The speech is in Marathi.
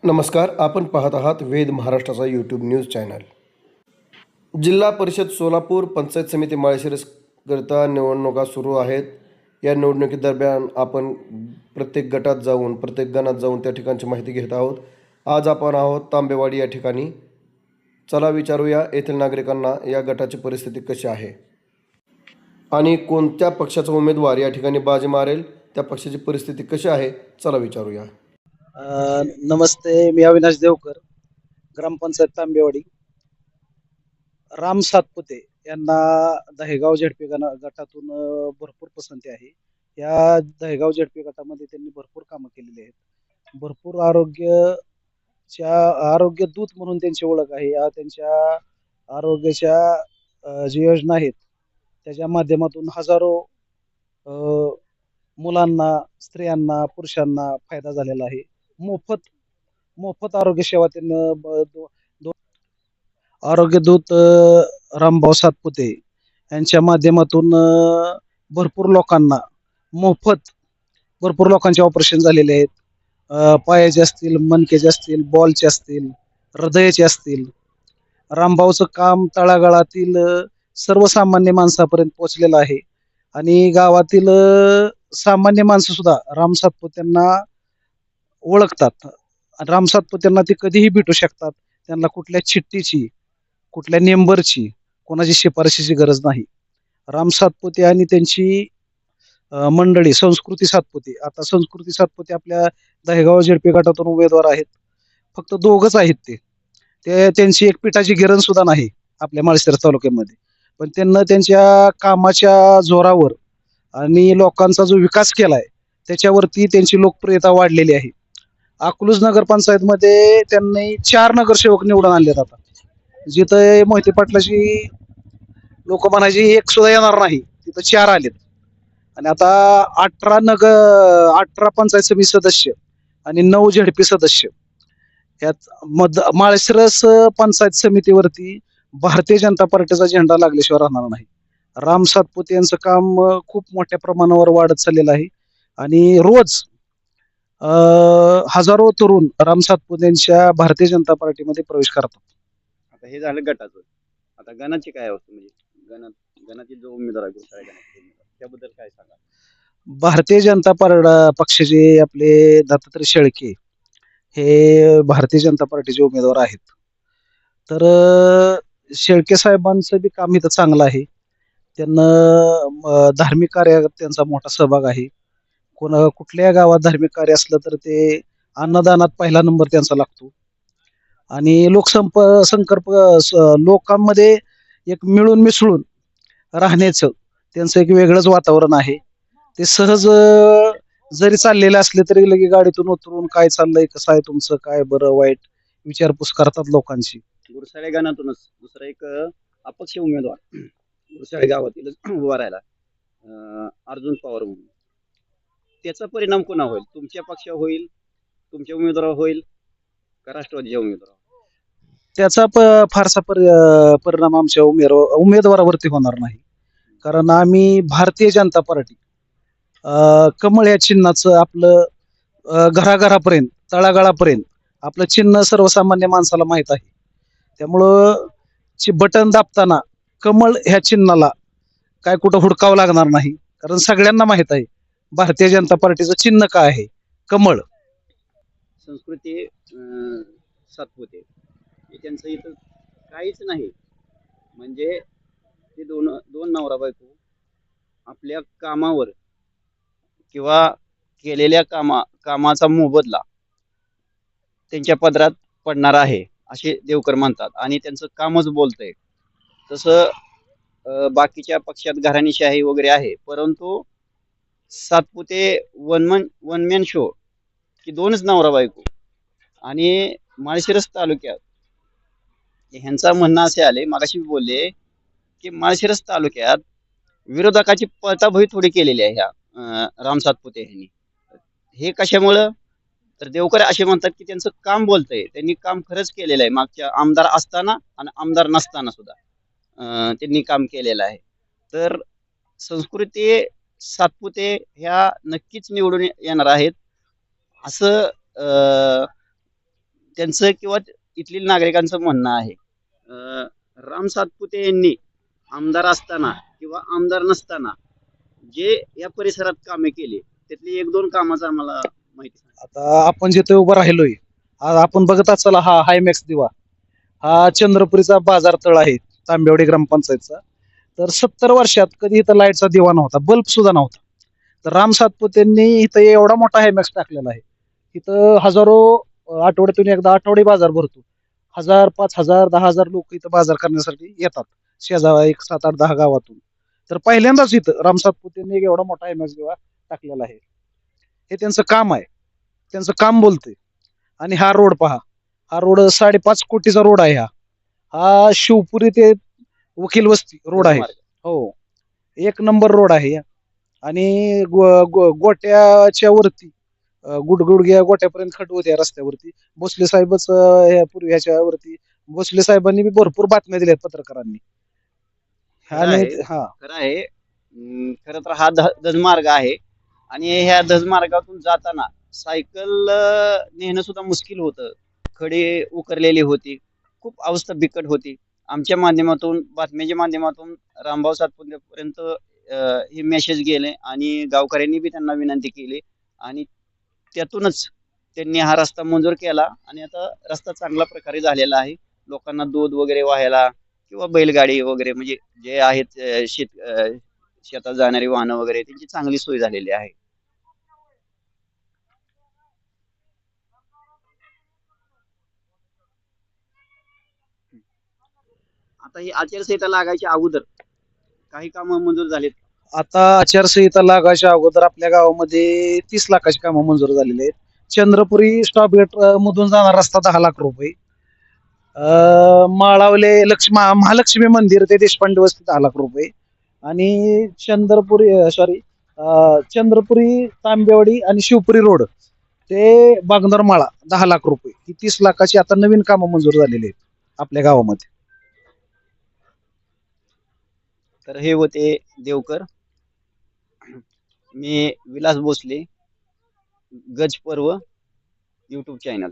नमस्कार. आपण पाहत आहात वेद महाराष्ट्राचा यूट्यूब न्यूज चॅनल. जिल्हा परिषद सोलापूर पंचायत समिती माळशिरसकरिता निवडणुका सुरू आहेत. या निवडणुकीदरम्यान आपण प्रत्येक गटात जाऊन प्रत्येक गणात जाऊन त्या ठिकाणची माहिती घेत आहोत. आज आपण आहोत तांबेवाडी या ठिकाणी. चला विचारूया येथील नागरिकांना या गटाची परिस्थिती कशी आहे आणि कोणत्या पक्षाचा उमेदवार या ठिकाणी बाजी मारेल, त्या पक्षाची परिस्थिती कशी आहे, चला विचारूया. नमस्ते, मी अविनाश देवकर, ग्रामपंचायत तांबेवाडी. राम सातपुते यांना दहेगाव झेडपी गटातून भरपूर पसंती आहे. या दहेगाव झेडपी गटामध्ये त्यांनी भरपूर कामं केलेली आहेत. भरपूर आरोग्य दूत म्हणून त्यांची ओळख आहे. त्यांच्या आरोग्याच्या जी योजना आहेत त्याच्या माध्यमातून हजारो अ, मुलांना, स्त्रियांना, पुरुषांना फायदा झालेला आहे. मोफत मोफत आरोग्य सेवा त्यांनी आरोग्य दूत रामभाऊ सातपुते यांच्या माध्यमातून भरपूर लोकांना मोफत भरपूर लोकांचे ऑपरेशन झालेले आहेत. पायाचे असतील, मणक्याचे असतील, बॉलचे असतील, हृदयाचे असतील. रामभाऊचं काम तळागाळातील सर्वसामान्य माणसापर्यंत पोहोचलेलं आहे आणि गावातील सामान्य माणसं सुद्धा राम सातपुत्यांना ओळखतात. राम सातपुत्यांना ते कधीही भेटू शकतात. त्यांना कुठल्या चिठ्ठीची, कुठल्या नेंबरची, कोणाची शिफारशीची गरज नाही. राम सातपुते आणि त्यांची मंडळी संस्कृती सातपुते. आता संस्कृती सातपुते आपल्या दहेगाव झेडपी गटातून उमेदवार आहेत. फक्त दोघच आहेत ते त्यांची एक पिठाची गिरण सुद्धा नाही आपल्या माळशिरस तालुक्यामध्ये. पण त्यांना त्यांच्या कामाच्या जोरावर आणि लोकांचा जो विकास केलाय त्याच्यावरती त्यांची लोकप्रियता वाढलेली आहे. अकलूज नगरपंचायतमध्ये त्यांनी 4 नगरसेवक निवडून आणलेत. आता जिथं मोहिते पाटलाची लोक म्हणायची एक सुद्धा येणार नाही, तिथं 4 आलेत. आणि आता 18 पंचायत समिती सदस्य आणि 9 झेडपी सदस्य यात माळशिरस पंचायत समितीवरती भारतीय जनता पार्टीचा झेंडा लागल्याशिवाय राहणार नाही. राम सातपुते यांचं काम खूप मोठ्या प्रमाणावर वाढत चाललेलं आहे आणि रोज हजारो तरुण राम सातपुते यांच्या भारतीय जनता पार्टीमध्ये प्रवेश करतात. आता हे झालं गटाचं. आता गणाची काय अवस्था, म्हणजे गणाची जो उमेदवार आहे घोटाळे गणाचे उमेदवार, त्याबद्दल काय सांगा? भारतीय जनता पक्षाचे आपले दत्तात्रय शेळके हे भारतीय जनता पार्टीचे उमेदवार आहेत. तर शेळके साहेबांचं बी काम इथं चांगलं आहे. त्यांना धार्मिक कार्यात त्यांचा मोठा सहभाग आहे. कुठल्या गावात धार्मिक कार्य असलं तर ते अन्नदानात पहिला नंबर त्यांचा लागतो. आणि लोकांमध्ये एक मिळून मिसळून राहण्याचं त्यांचं एक वेगळंच वातावरण आहे. ते सहज जरी चाललेले असले तरी लगे गाडीतून उतरून काय चाललंय, कसं आहे तुमचं, काय बरं वाईट विचारपूस करतात लोकांची. गुरसाळे गणातूनच दुसरा एक अपक्ष उमेदवार गुरसाळे गावातील उभा राहिला, अर्जुन पवार म्हणून. त्याचा परिणाम कोणा होईल? तुमच्या पक्षावर होईल, तुमच्या उमेदवारावर होईल का राष्ट्रवादीच्या उमेदवारावर? त्याचा फारसा परिणाम आमच्या उमेदवारावरती होणार नाही. कारण आम्ही भारतीय जनता पार्टी कमळ या चिन्हाचं आपलं घराघरापर्यंत, तळागाळापर्यंत आपलं चिन्ह सर्वसामान्य माणसाला माहीत आहे. त्यामुळं बटन दाबताना कमळ ह्या चिन्हाला काय कुठं हुडकावं लागणार नाही. कारण सगळ्यांना माहीत आहे भारतीय जनता पार्टीचं चिन्ह काय आहे, कमळ. संस्कृती सातपुते हे त्यांचं इथं काहीच नाही. म्हणजे ते दोन नवरा बायको आपल्या कामावर किंवा केलेल्या कामाचा मोबदला त्यांच्या पदरात पडणार आहे असे देवकर म्हणतात आणि त्यांचं कामच बोलतंय. तसं बाकीच्या पक्षात घराणीशाही वगैरे आहे, परंतु सातपुते वन मॅन शो की 2च नवरा बायको. आणि माळशिरस तालुक्यात ह्यांचं म्हणणं असे आले, मागाशी बोलले की माळशिरस तालुक्यात विरोधकाची पळताभुई थोडी केलेली आहे ह्या राम सातपुते यांनी. हे कशामुळं? तर देवकर असे म्हणतात की त्यांचं काम बोलतंय. त्यांनी काम खरंच केलेलं आहे. मागच्या आमदार असताना आणि आमदार नसताना सुद्धा त्यांनी काम केलेलं आहे. तर संस्कृती सातपुते ह्या नक्कीच निवडून येणार आहेत असं त्यांचं किंवा इथलील नागरिकांचं म्हणणं आहे. राम सातपुते यांनी आमदार असताना किंवा आमदार नसताना जे या परिसरात कामे केली त्यातली एक दोन कामाचं आम्हाला माहिती सांगा. आता आपण जिथे उभं राहिलोय, आज आपण बघत असाल हा हायमॅक्स दिवा, हा चंद्रपुरीचा बाजार तळ आहे तांबेवाडी ग्रामपंचायतचा. तर 70 वर्षात कधी इथं लाईटचा दिवा नव्हता, बल्ब सुद्धा नव्हता. तर राम सातपुतेंनी इथं एवढा मोठा हायमॅक्स टाकलेला आहे. इथं हजारो आठवड्यातून एकदा आठवडी बाजार भरतो. 1000, 5000, 10,000 लोक इथं बाजार करण्यासाठी येतात शेजार एक 7-8-10 गावातून. तर पहिल्यांदाच इथं राम सातपुतेंनी एक एवढा मोठा हायमॅक्स दिवा टाकलेला आहे. हे त्यांचं काम आहे, त्यांचं काम बोलतंय. आणि हा रोड पहा, हा रोड 5.5 कोटीचा रोड आहे. हा शिवपुरी ते वकील वस्ती रोड आहे. हो, एक नंबर रोड आहे. आणि गोट्याच्या वरती गुडगुडग्या गोट्यापर्यंत खड्डे होते या रस्त्यावरती. भोसले साहेबच पूर्वी ह्याच्यावरती भोसले साहेबांनी बी भरपूर बातम्या दिल्यात पत्रकारांनी. आणि खरं आहे. खरं तर हा धजमार्ग आहे आणि ह्या धजमार्गातून जाताना सायकल नेणं सुद्धा मुश्किल होतं. खडे उकरलेली होती, खूप अवस्था बिकट होती. आमच्या माध्यमातून बातम्याच्या माध्यमातून रामभाऊ सातपुतेपर्यंत हे मेसेज गेले आणि गावकऱ्यांनी बी त्यांना विनंती केली आणि त्यातूनच त्यांनी हा रस्ता मंजूर केला आणि आता रस्ता चांगल्या प्रकारे झालेला आहे. लोकांना दूध वगैरे वाहायला किंवा बैलगाडी वगैरे म्हणजे जे आहेत शेतात जाणारी वाहनं वगैरे त्यांची चांगली सोय झालेली आहे. आता ही आचारसंहिता लागायच्या अगोदर काही कामं मंजूर झालीत. आता आचारसंहिता लागायच्या अगोदर आपल्या गावामध्ये 30 लाखाची कामं मंजूर झालेली आहेत. चंद्रपुरी स्टॉप गेट मधून जाणार रस्ता 10 लाख रुपये. माळावले महालक्ष्मी मंदिर ते देशपांडे वस्ती 10 लाख रुपये. आणि चंद्रपुरी तांबेवाडी आणि शिवपुरी रोड ते बागनर माळा 10 लाख रुपये. ही 30 लाखाची आता नवीन कामं मंजूर झालेली आहेत आपल्या गावामध्ये. तर हे होते देवकर. मी विलास भोसले, गज पर्व YouTube चॅनल.